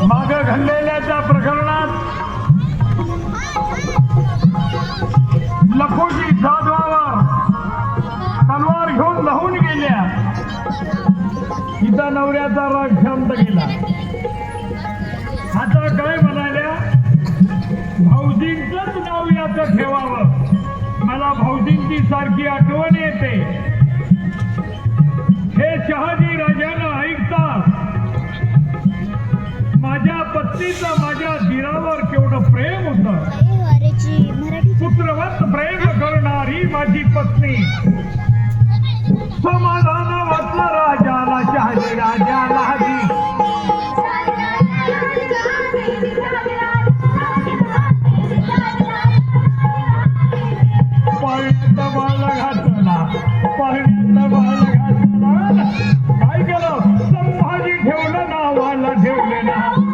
माग घडलेल्या त्या प्रकरणात लखोजी जाधवावर तलवार घेऊन धावून गेल्या. तिचा नवऱ्याचा राग शांत गेला. आता काय म्हणाल्या, भाऊजींचंच नाव याचं ठेवावं. मला भाऊजींची सारखी आठवण येते. हे शहाजी राजानं ऐकतात माझ्या पत्नीचं माझ्या दिरावर केवढं प्रेम होतं. पुत्रवत प्रेम करणारी माझी पत्नी. समाधान वाटलं राजाला, शहाजी राजाला. पाळण्याचा बाळ घातला, पाळण्याचा बाळ घातला. काय केलं, संभाजी ठेवलं, नावाला ठेवले ना.